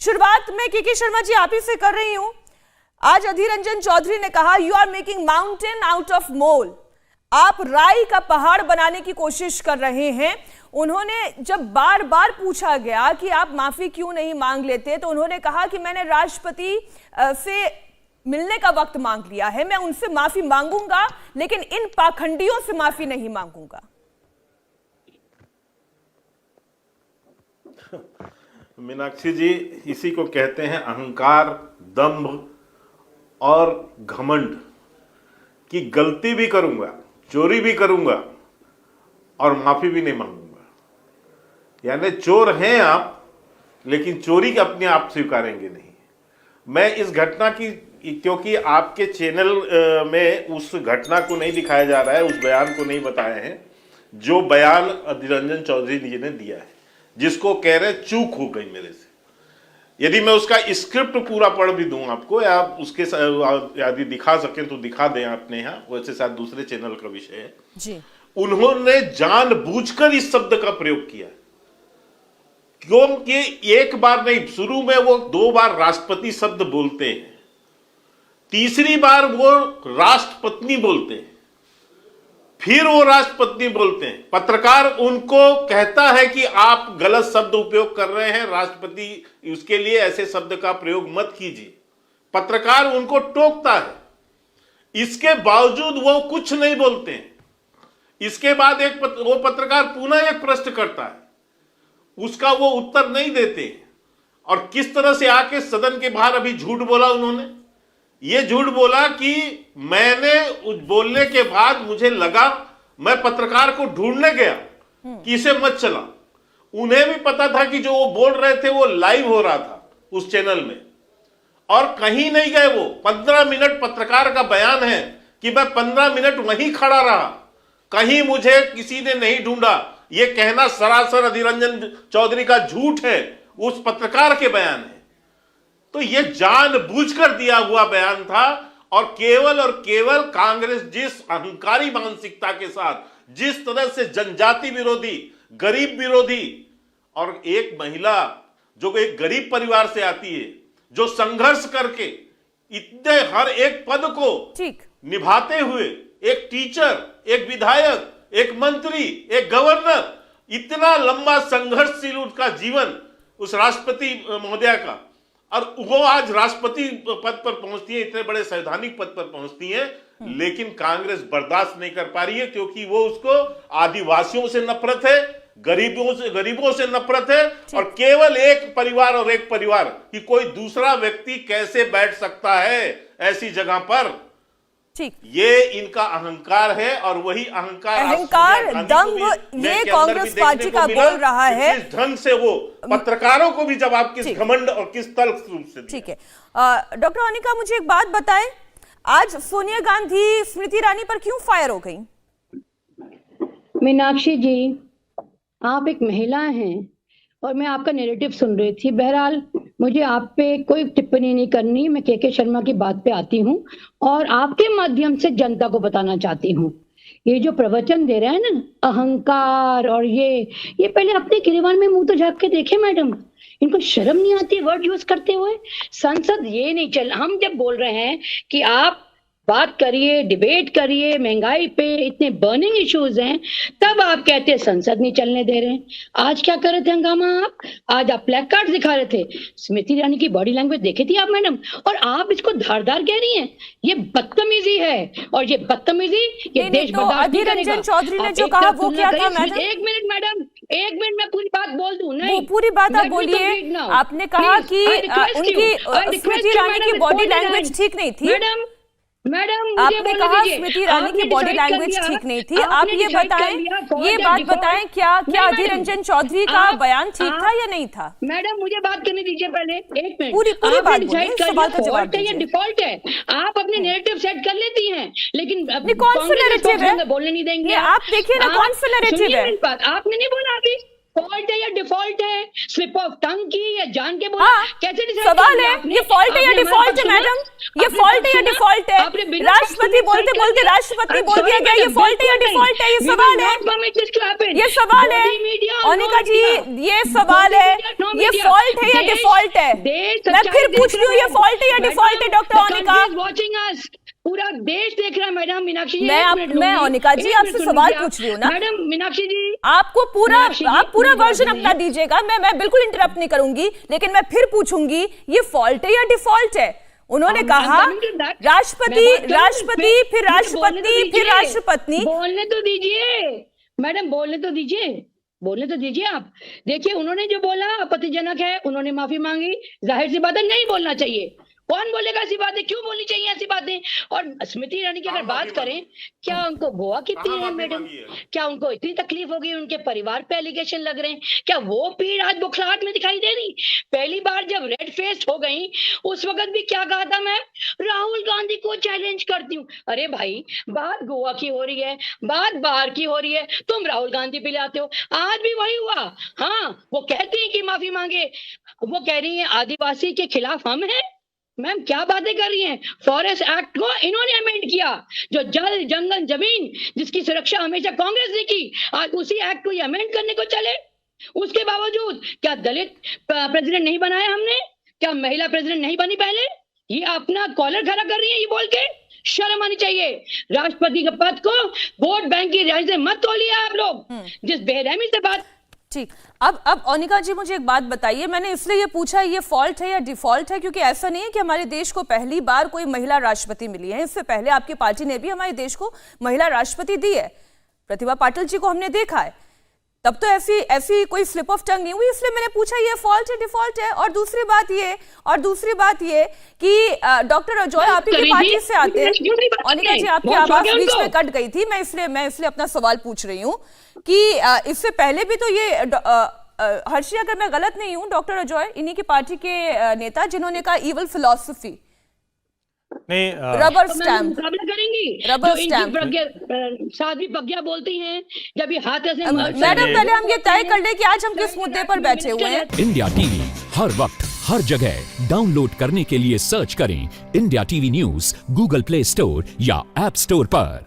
शुरुआत में केके शर्मा जी आप ही से कर रही हूं। आज अधीर रंजन चौधरी ने कहा you are making mountain out of mole. आप राई का पहाड़ बनाने की कोशिश कर रहे हैं। उन्होंने जब बार बार पूछा गया कि आप माफी क्यों नहीं मांग लेते, तो उन्होंने कहा कि मैंने राष्ट्रपति से मिलने का वक्त मांग लिया है, मैं उनसे माफी मांगूंगा लेकिन इन पाखंडियों से माफी नहीं मांगूंगा। मीनाक्षी जी, इसी को कहते हैं अहंकार, दंभ और घमंड कि गलती भी करूंगा, चोरी भी करूंगा और माफी भी नहीं मांगूंगा। यानी चोर हैं आप, लेकिन चोरी अपने आप स्वीकारेंगे नहीं। मैं इस घटना की, क्योंकि आपके चैनल में उस घटना को नहीं दिखाया जा रहा है, उस बयान को नहीं बताए हैं जो बयान अधीर रंजन चौधरी जी ने दिया है, जिसको कह रहे चूक हो गई मेरे से। यदि मैं उसका स्क्रिप्ट पूरा पढ़ भी दूं आपको, या उसके यदि दिखा सकें तो दिखा दें अपने यहाँ, वैसे शायद दूसरे चैनल का विषय है जी। उन्होंने जानबूझकर इस शब्द का प्रयोग किया, क्योंकि एक बार नहीं, शुरू में वो 2 बार राष्ट्रपति शब्द बोलते हैं, तीसरी बार वो राष्ट्रपत्नी बोलते हैं, फिर वो राष्ट्रपति बोलते हैं। पत्रकार उनको कहता है कि आप गलत शब्द उपयोग कर रहे हैं, राष्ट्रपति, उसके लिए ऐसे शब्द का प्रयोग मत कीजिए। पत्रकार उनको टोकता है, इसके बावजूद वो कुछ नहीं बोलते हैं। इसके बाद वो पत्रकार पुनः एक प्रश्न करता है, उसका वो उत्तर नहीं देते। और किस तरह से आके सदन के बाहर अभी झूठ बोला उन्होंने। ये झूठ बोला कि मैंने उस बोलने के बाद मुझे लगा, मैं पत्रकार को ढूंढने गया कि इसे मत चला। उन्हें भी पता था कि जो वो बोल रहे थे वो लाइव हो रहा था उस चैनल में, और कहीं नहीं गए वो। 15 मिनट पत्रकार का बयान है कि मैं 15 मिनट वहीं खड़ा रहा, कहीं मुझे किसी ने नहीं ढूंढा। ये कहना सरासर अधीर रंजन चौधरी का झूठ है, उस पत्रकार के बयान है। तो ये जानबूझकर दिया हुआ बयान था, और केवल कांग्रेस जिस अहंकारी मानसिकता के साथ, जिस तरह से जनजाति विरोधी, गरीब विरोधी, और एक महिला जो एक गरीब परिवार से आती है, जो संघर्ष करके इतने हर एक पद को निभाते हुए, एक टीचर, एक विधायक, एक मंत्री, एक गवर्नर, इतना लंबा संघर्षशील उसका जीवन उस राष्ट्रपति महोदया का, और वो आज राष्ट्रपति पद पर पहुंचती है, इतने बड़े संवैधानिक पद पर पहुंचती है, लेकिन कांग्रेस बर्दाश्त नहीं कर पा रही है, क्योंकि वो उसको आदिवासियों से नफरत है, गरीबों से नफरत है, और केवल एक परिवार और एक परिवार कि कोई दूसरा व्यक्ति कैसे बैठ सकता है ऐसी जगह पर। ठीक, ये इनका अहंकार है, और वही अहंकार दंभ ये कांग्रेस पार्टी का बोल रहा है। इस ढंग से वो पत्रकारों को भी जवाब किस घमंड और किस तल्ख रूप से। ठीक है, डॉक्टर अनिका, मुझे एक बात बताएं, आज सोनिया गांधी स्मृति ईरानी पर क्यों फायर हो गई? मीनाक्षी जी, आप एक महिला हैं और मैं आपका नैरेटिव सुन रही थी। बहरहाल मुझे आप पे कोई टिप्पणी नहीं करनी, मैं केके शर्मा की बात पे आती हूँ और आपके माध्यम से जनता को बताना चाहती हूँ, ये जो प्रवचन दे रहे हैं ना, अहंकार और ये पहले अपने गिरबान में मुंह तो झाँक के देखे मैडम, इनको शर्म नहीं आती वर्ड यूज करते हुए। संसद ये नहीं चल, हम जब बोल रहे हैं कि आप बात करिए, डिबेट करिए, महंगाई पे इतने बर्निंग इश्यूज हैं, तब आप कहते हैं संसद नहीं चलने दे रहे हैं। आज क्या कर रहे थे हंगामा आज आप प्लैक कार्ड दिखा रहे थे। स्मृति ईरानी की बॉडी लैंग्वेज देखी थी आप मैडम, और आप इसको धारदार कह रही हैं। ये बदतमीजी है, और ये बदतमीजी ये देश बर्दाश्त नहीं करेगा। चौधरी ने जो कहा वो क्या था मैडम? एक मिनट मैडम, एक मिनट मैं पूरी बात बोल दूं। नहीं, पूरी बात आप बोलिए। आपने कहा कि उनकी स्मृति ईरानी की बॉडी लैंग्वेज ठीक नहीं थी मैडम, आपने कहा स्मृति ईरानी की बॉडी लैंग्वेज ठीक नहीं थी। आप ये बताएं, ये बात बताएं, क्या अधीर रंजन चौधरी का बयान ठीक था या नहीं था? मैडम मुझे बात करने दीजिए पहले, एक मिनट। पूरी बात बोलिए, सवाल का जवाब दीजिए। डिफॉल्ट है, आप अपने नैरेटिव सेट कर लेती हैं, लेकिन कौन सा नैरेटिव है बोलने नहीं देंगे। आप देखिए ना, कौन सा नैरेटिव है? आपने नहीं बोला अभी, फॉल्ट है या डिफॉल्ट है, स्लिप ऑफ टंग की या जान के बोला, हाँ, कैसे decide सवाल किया है आपने? ये फॉल्ट है या आपने हमारा डिफॉल्ट है पक्ष मैडम, सुना? ये आपने फॉल्ट है पक्ष या सुना? डिफॉल्ट है? आपने बिना पक्ष राष्ट्रपति सुने बोलते decide बोलते कर दिया? राष्ट्रपति I'm बोल दिया sorry, गया ये madam, फॉल्ट है या बिल्कुल डिफॉल्ट है? ये नहीं। We सवाल will है, not permit this to happen. ये सवाल है Body media, ओनिका no जी, media. ये सवाल Body है, media, no ये media. फॉल्ट है या देश- डिफॉल्ट है? देश मैं सच्चाई फिर देख पूछ रही हूँ, ये रहा है। फॉल्ट है या डिफॉल्ट है doctor Madam, the Onika? country is watching us. पूरा देश देख रहा है मैडम मीनाक्षी जी। मैं एक आप- मिनट मैं लूंगी। ओनिका जी एक आपसे मिनट सवाल सुनिए पूछ रही हूँ ना। मैडम मीनाक्षी जी, आपको पूरा मीनाक्षी जी, आप पूरा मेरी बात वर्जन सुनिए। अपना दीजिएगा, मैं बिल्कुल इंटरप्ट नहीं करूंगी, लेकिन मैं फिर पूछूंगी ये फॉल्ट है या डिफॉल्ट है? उन्होंने I'm कहा coming to that. राष्ट्रपति मैं बात करूं? राष्ट्रपति फिर बोलने तो राष्ट्रपति फिर दीजिए। राष्ट्रपति। बोलने तो दीजिए मैडम, बोलने तो दीजिए, बोलने तो दीजिए आप। देखिए उन्होंने जो बोला आपत्तिजनक है, उन्होंने माफी मांगी, जाहिर सी बात है नहीं बोलना चाहिए। कौन बोलेगा ऐसी बातें, क्यों बोलनी चाहिए ऐसी बातें? और स्मृति ईरानी की अगर बात करें, क्या उनको गोवा की पीड़ है मैडम? क्या उनको इतनी तकलीफ होगी? उनके परिवार पे एलिगेशन लग रहे हैं, क्या वो पीड़ आज बुखलाहट में दिखाई दे रही? पहली बार जब रेड फेस्ट हो गई उस वक्त भी क्या कहा था मैं? राहुल गांधी को चैलेंज करती हूँ। अरे भाई, बात गोवा की हो रही है, बात बाहर की हो रही है, तुम राहुल गांधी पे ले आते हो। आज भी वही हुआ। हाँ, वो कहती है कि माफी मांगे, वो कह रही है आदिवासी के खिलाफ हम हैं। मैम क्या बातें कर रही हैं? फॉरेस्ट एक्ट को इन्होंने अमेंड किया, जो जल जंगल जमीन जिसकी सुरक्षा हमेशा कांग्रेस ने की, आज उसी एक्ट को ये अमेंड करने को चले। उसके बावजूद क्या दलित प्रेसिडेंट नहीं बनाया हमने? क्या महिला प्रेसिडेंट नहीं बनी पहले? ये अपना कॉलर खड़ा कर रही है ये बोल के, शर्म आनी चाहिए। राष्ट्रपति के पद को वोट बैंक की राय से मत तोलिए आप लोग, जिस बेरहमी से बात। ठीक, अब ओनिका जी मुझे एक बात बताइए, मैंने इसलिए ये पूछा ये फॉल्ट है या डिफॉल्ट है क्योंकि ऐसा नहीं है कि हमारे देश को पहली बार कोई महिला राष्ट्रपति मिली है। इससे पहले आपकी पार्टी ने भी हमारे देश को महिला राष्ट्रपति दी है, प्रतिभा पाटिल जी को हमने देखा है, तब तो ऐसी कोई स्लिप ऑफ टंग नहीं हुई, इसलिए मैंने पूछा ये फॉल्ट है डिफॉल्ट है। और दूसरी बात ये कि डॉक्टर अजॉय आप ही की पार्टी से आते हैं। ओनिका जी आपकी आवाज बीच में कट गई थी, मैं इसलिए अपना सवाल पूछ रही हूँ कि इससे पहले भी तो ये हर्षी, अगर मैं गलत नहीं हूँ, डॉक्टर अजॉय इन्हीं की पार्टी के नेता जिन्होंने कहा ईवल फिलॉसफी नहीं, रबर तो स्टैम्प, मुकाबला करेंगी रबर जो इनकी स्टैम्प। साध्वी प्रज्ञा बोलती हैं, जब ये हाथ ऐसे मैडम पहले हम ये तय कर ले कि आज हम किस मुद्दे पर बैठे हुए हैं। इंडिया टीवी हर वक्त हर जगह डाउनलोड करने के लिए सर्च करें India TV news Google play store या ऐप स्टोर पर।